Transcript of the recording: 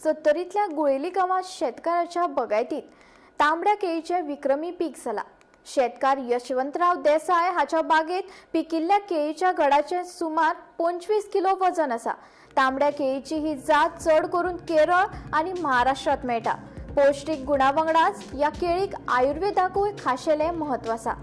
सत्तरीतल्या गुळेली गावात शेतकऱ्याच्या बागायतीत तांबड्या केळीचे विक्रमी पीक झाला। शेतकार यशवंतराव देसाई हाच्या बागेत पिकिल्ल्या केळीच्या गडाचे सुमार 25 किलो वजन असा। तांबड्या केळीची ही जात चढ करून केरळ आणि महाराष्ट्रात मेळटा। पौष्टिक गुणावांगडाच या केळीक आयुर्वेदाकूय खाशेले महत्व असा।